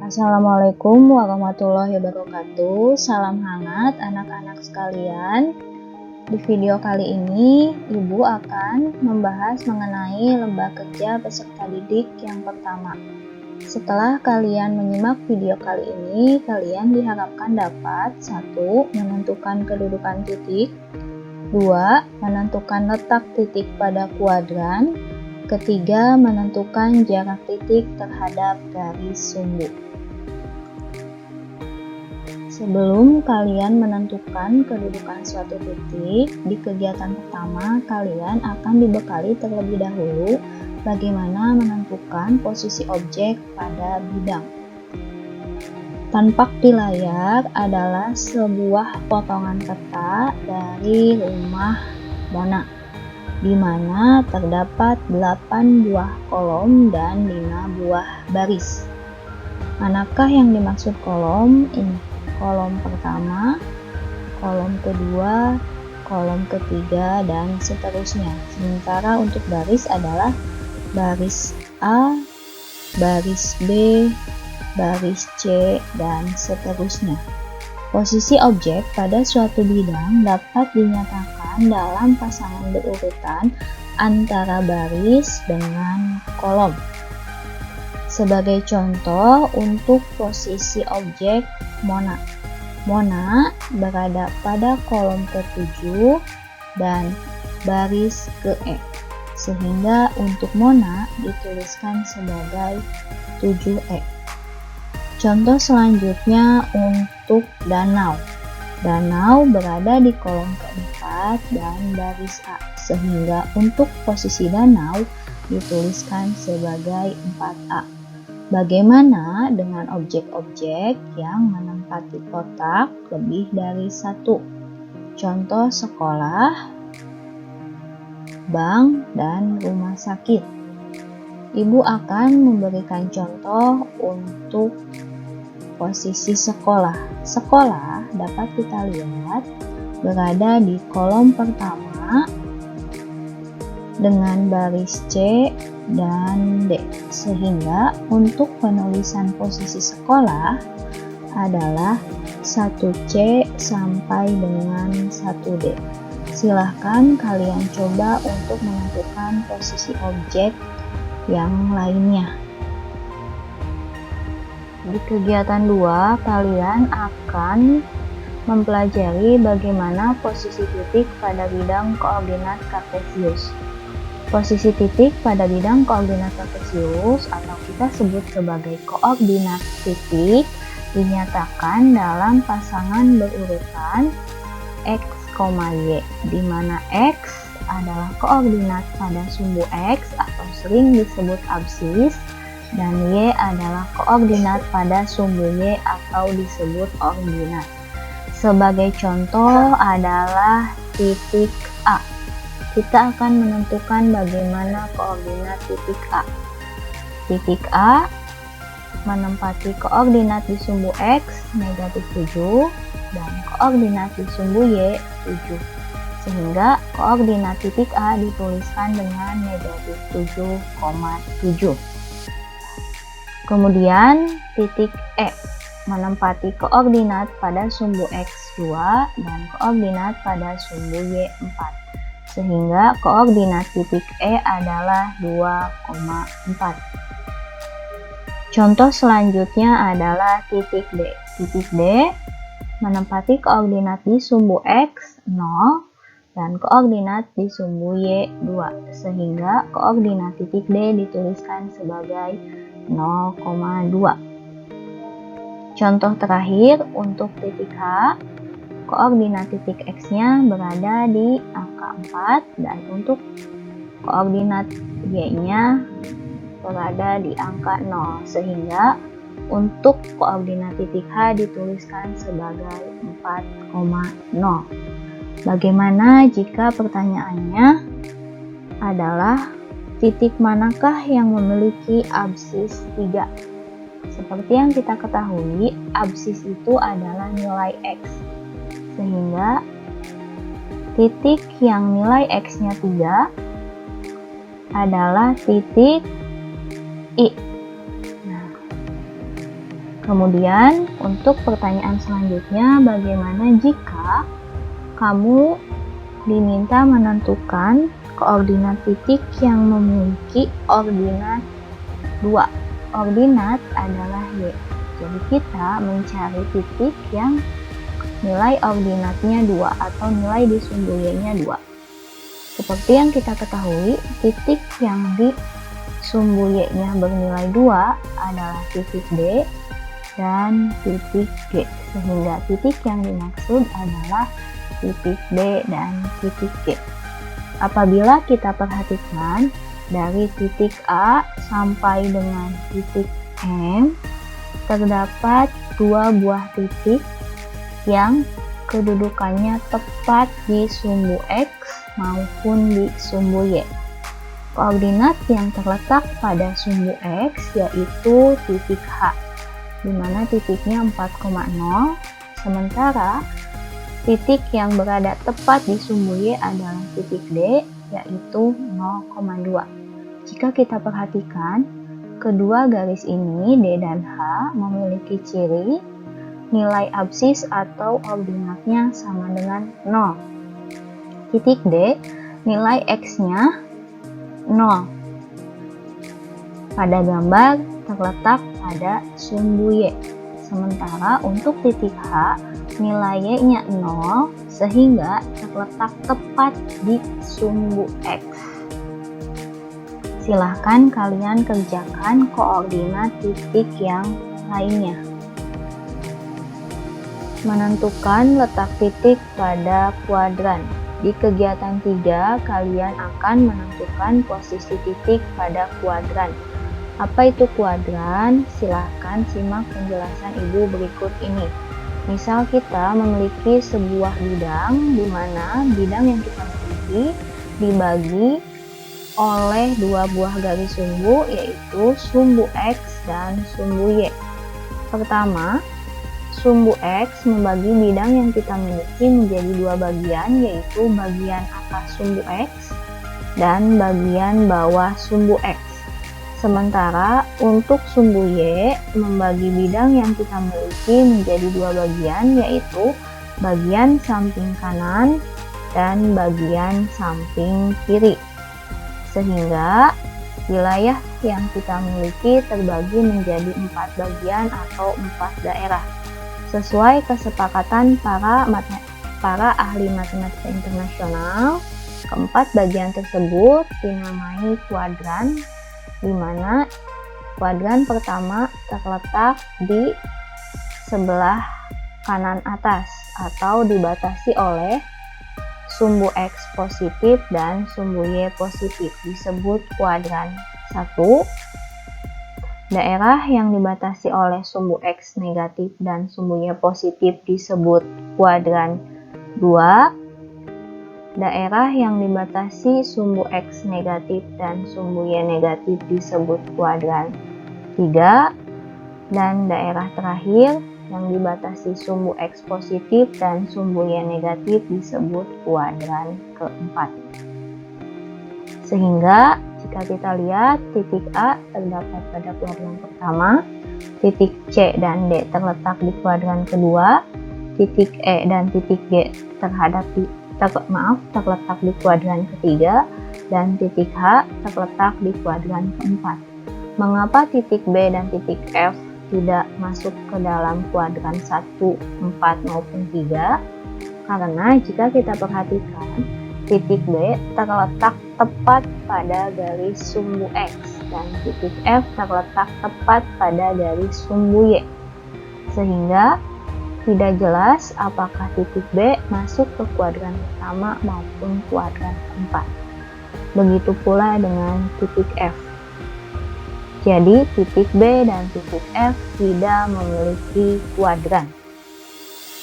Assalamualaikum warahmatullahi wabarakatuh. Salam hangat anak-anak sekalian. Di video kali ini, Ibu akan membahas mengenai lomba kerja peserta didik yang pertama. Setelah kalian menyimak video kali ini, kalian diharapkan dapat 1. Menentukan kedudukan titik, 2. Menentukan letak titik pada kuadran, ketiga, menentukan jarak titik terhadap garis sumbu. Sebelum kalian menentukan kedudukan suatu titik, di kegiatan pertama kalian akan dibekali terlebih dahulu bagaimana menentukan posisi objek pada bidang. Tampak di layar adalah sebuah potongan peta dari rumah Dana, di mana terdapat 8 buah kolom dan 5 buah baris. Manakah yang dimaksud kolom ini? Kolom pertama, kolom kedua, kolom ketiga, dan seterusnya. Sementara untuk baris adalah baris A, baris B, baris C, dan seterusnya. Posisi objek pada suatu bidang dapat dinyatakan dalam pasangan berurutan antara baris dengan kolom. Sebagai contoh, untuk posisi objek Mona. Mona berada pada kolom ke-7 dan baris ke-E, sehingga untuk Mona dituliskan sebagai 7E. Contoh selanjutnya untuk Danau. Danau berada di kolom ke-4 dan baris A, sehingga untuk posisi danau dituliskan sebagai 4A. Bagaimana dengan objek-objek yang menempati kotak lebih dari satu? Contoh sekolah, bank, dan rumah sakit. Ibu akan memberikan contoh untuk posisi sekolah. Sekolah dapat kita lihat berada di kolom pertama dengan baris C dan D, sehingga untuk penulisan posisi sekolah adalah 1C sampai dengan 1D. Silahkan kalian coba untuk menentukan posisi objek yang lainnya. Di kegiatan 2, kalian akan mempelajari bagaimana posisi titik pada bidang koordinat kartesius. Posisi titik pada bidang koordinat kartesius atau kita sebut sebagai koordinat titik dinyatakan dalam pasangan berurutan X, Y, di mana X adalah koordinat pada sumbu X atau sering disebut absis, dan Y adalah koordinat pada sumbu Y atau disebut ordinat. Sebagai contoh adalah titik A. Kita akan menentukan bagaimana koordinat titik A. Titik A menempati koordinat di sumbu X negatif 7 dan koordinat di sumbu Y 7. Sehingga koordinat titik A dituliskan dengan negatif 7,7. Kemudian titik E menempati koordinat pada sumbu X2 dan koordinat pada sumbu Y4. Sehingga koordinat titik E adalah 2,4. Contoh selanjutnya adalah titik D. Titik D menempati koordinat di sumbu X 0 dan koordinat di sumbu Y 2, sehingga koordinat titik D dituliskan sebagai 0,2. Contoh terakhir untuk titik H, koordinat titik X-nya berada di angka 4 dan untuk koordinat Y-nya berada di angka 0, sehingga untuk koordinat titik H dituliskan sebagai 4,0. Bagaimana jika pertanyaannya adalah titik manakah yang memiliki absis 3? Seperti yang kita ketahui, absis itu adalah nilai X. Sehingga titik yang nilai X-nya 3 adalah titik I. Nah, Kemudian untuk pertanyaan selanjutnya, bagaimana jika kamu diminta menentukan koordinat titik yang memiliki ordinat 2. Ordinat adalah Y. Jadi kita mencari titik yang nilai ordinatnya 2 atau nilai di sumbu Y-nya 2. Seperti yang kita ketahui, titik yang di sumbu Y-nya bernilai 2 adalah titik D dan titik G. Sehingga titik yang dimaksud adalah titik B dan titik G. Apabila kita perhatikan dari titik A sampai dengan titik M, terdapat dua buah titik yang kedudukannya tepat di sumbu X maupun di sumbu Y. Koordinat yang terletak pada sumbu X yaitu titik H, di mana titiknya 4,0, sementara titik yang berada tepat di sumbu Y adalah titik D, yaitu 0,2. Jika kita perhatikan, kedua garis ini, D dan H, memiliki ciri nilai absis atau ordinatnya sama dengan 0. Titik D, nilai X-nya 0. Pada gambar terletak pada sumbu Y. Sementara untuk titik H, nilai Y-nya 0 sehingga terletak tepat di sumbu X. Silahkan kalian kerjakan koordinat titik yang lainnya. Menentukan letak titik pada kuadran. Di kegiatan 3, kalian akan menentukan posisi titik pada kuadran. Apa itu kuadran? Silahkan simak penjelasan Ibu berikut ini. Misal kita memiliki sebuah bidang, di mana bidang yang kita miliki dibagi oleh dua buah garis sumbu, yaitu sumbu X dan sumbu Y. Pertama, sumbu X membagi bidang yang kita miliki menjadi dua bagian, yaitu bagian atas sumbu X dan bagian bawah sumbu X. Sementara untuk sumbu Y membagi bidang yang kita miliki menjadi dua bagian, yaitu bagian samping kanan dan bagian samping kiri. Sehingga wilayah yang kita miliki terbagi menjadi 4 bagian atau 4 daerah. Sesuai kesepakatan para ahli matematika internasional, keempat bagian tersebut dinamai kuadran, di mana kuadran pertama terletak di sebelah kanan atas atau dibatasi oleh sumbu X positif dan sumbu Y positif, disebut kuadran 1. Daerah yang dibatasi oleh sumbu X negatif dan sumbu Y positif disebut kuadran 2. Daerah yang dibatasi sumbu X negatif dan sumbu Y negatif disebut kuadran 3. Dan daerah terakhir yang dibatasi sumbu X positif dan sumbu Y negatif disebut kuadran keempat. Sehingga jika kita lihat, titik A terdapat pada kuadran pertama, titik C dan D terletak di kuadran kedua, titik E dan titik G terletak di kuadran ketiga, dan titik H terletak di kuadran keempat. Mengapa titik B dan titik F tidak masuk ke dalam kuadran 1, 4 maupun 3? Karena jika kita perhatikan, titik B terletak tepat pada garis sumbu X dan titik F terletak tepat pada garis sumbu Y. Sehingga tidak jelas apakah titik B masuk ke kuadran pertama maupun kuadran keempat. Begitu pula dengan titik F. Jadi titik B dan titik F tidak memiliki kuadran.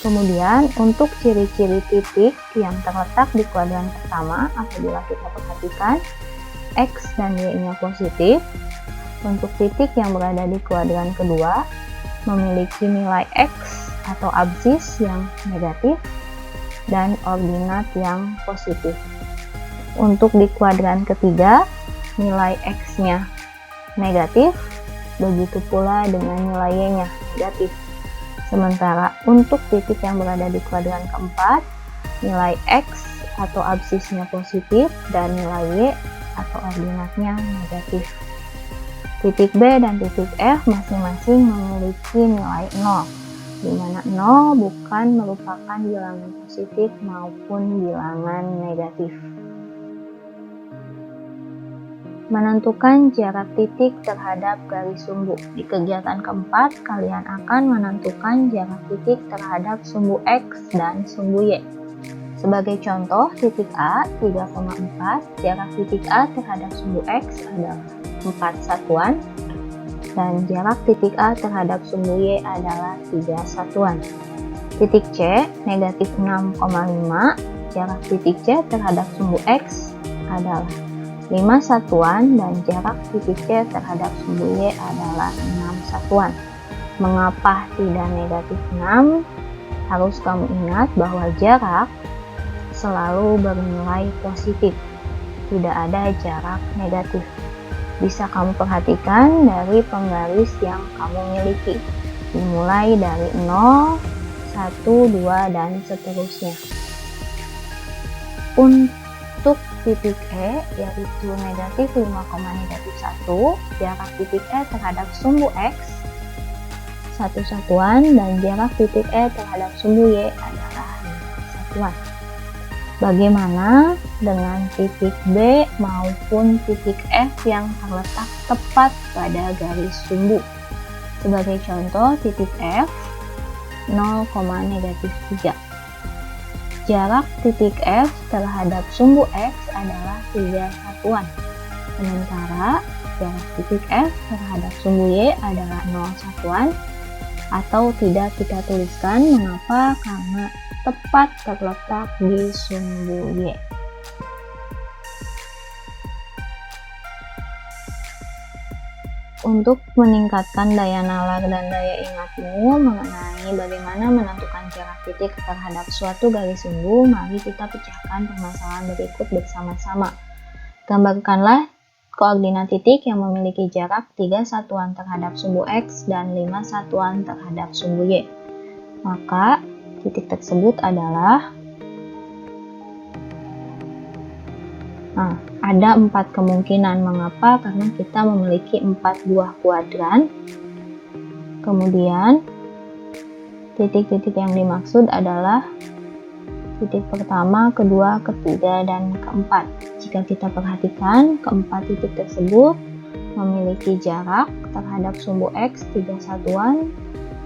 Kemudian untuk ciri-ciri titik yang terletak di kuadran pertama, apabila kita perhatikan X dan Y-nya positif, untuk titik yang berada di kuadran kedua memiliki nilai X atau absis yang negatif dan ordinat yang positif. Untuk di kuadran ketiga, nilai X-nya negatif begitu pula dengan nilai Y-nya negatif. Sementara untuk titik yang berada di kuadran keempat, nilai X atau absisnya positif dan nilai Y atau ordinatnya negatif. Titik B dan titik F masing-masing memiliki nilai 0, di mana 0 bukan merupakan bilangan positif maupun bilangan negatif. Menentukan jarak titik terhadap garis sumbu. Di kegiatan keempat, kalian akan menentukan jarak titik terhadap sumbu X dan sumbu Y. Sebagai contoh, titik A 3,4, jarak titik A terhadap sumbu X adalah 4 satuan, dan jarak titik A terhadap sumbu Y adalah 3 satuan. Titik C negatif 6,5, jarak titik C terhadap sumbu X adalah 5 satuan dan jarak titik C terhadap sumbu Y adalah 6 satuan. Mengapa tidak negatif 6? Harus kamu ingat bahwa jarak selalu bernilai positif, tidak ada jarak negatif. Bisa kamu perhatikan dari penggaris yang kamu miliki, dimulai dari 0, 1, 2, dan seterusnya. Untuk titik E yaitu negatif 5,1, jarak titik E terhadap sumbu X 1 satuan dan jarak titik E terhadap sumbu Y adalah 5 satuan. Bagaimana dengan titik B maupun titik F yang terletak tepat pada garis sumbu? Sebagai contoh, titik F 0,3. Jarak titik F terhadap sumbu X adalah 3 satuan. Sementara jarak titik F terhadap sumbu Y adalah 0 satuan, atau tidak kita tuliskan. Mengapa? Karena tepat terletak di sumbu Y. Untuk meningkatkan daya nalar dan daya ingatmu mengenai bagaimana menentukan jarak titik terhadap suatu garis sumbu, mari kita pecahkan permasalahan berikut bersama-sama. Gambarkanlah koordinat titik yang memiliki jarak 3 satuan terhadap sumbu X dan 5 satuan terhadap sumbu Y. Maka titik tersebut adalah ada 4 kemungkinan. Mengapa? Karena kita memiliki 4 buah kuadran. Kemudian titik-titik yang dimaksud adalah titik pertama, kedua, ketiga, dan keempat. Jika kita perhatikan, keempat titik tersebut memiliki jarak terhadap sumbu X 3 satuan,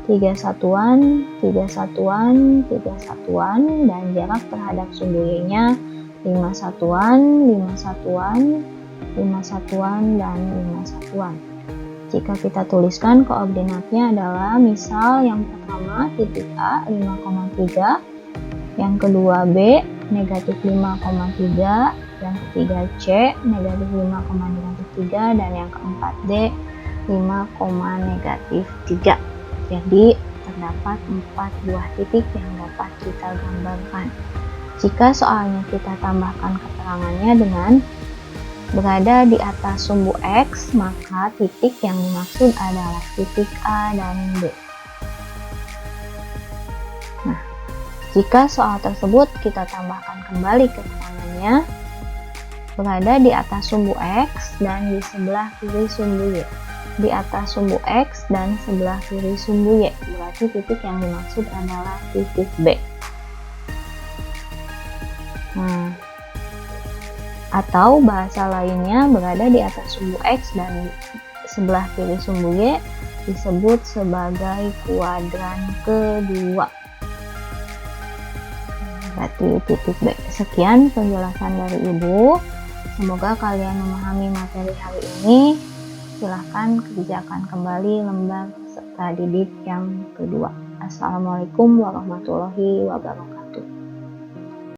3 satuan, 3 satuan, 3 satuan, dan jarak terhadap sumbu Y-nya 5 satuan, 5 satuan, 5 satuan, dan 5 satuan. Jika kita tuliskan koordinatnya adalah, misal yang pertama titik A 5,3, yang kedua B negatif 5,3, yang ketiga C negatif 5,3, dan yang keempat D 5,3. Jadi terdapat 4 buah titik yang dapat kita gambarkan. Jika soalnya kita tambahkan keterangannya dengan berada di atas sumbu X, maka titik yang dimaksud adalah titik A dan B. Nah, jika soal tersebut kita tambahkan kembali keterangannya, berada di atas sumbu X dan di sebelah kiri sumbu Y. Di atas sumbu X dan sebelah kiri sumbu Y, berarti titik yang dimaksud adalah titik B. Atau bahasa lainnya, berada di atas sumbu X dan sebelah kiri sumbu Y disebut sebagai kuadran kedua. Berarti titik B. Sekian penjelasan dari Ibu. Semoga kalian memahami materi hari ini. Silahkan kerjakan kembali lembar peserta didik yang kedua. Assalamualaikum warahmatullahi wabarakatuh.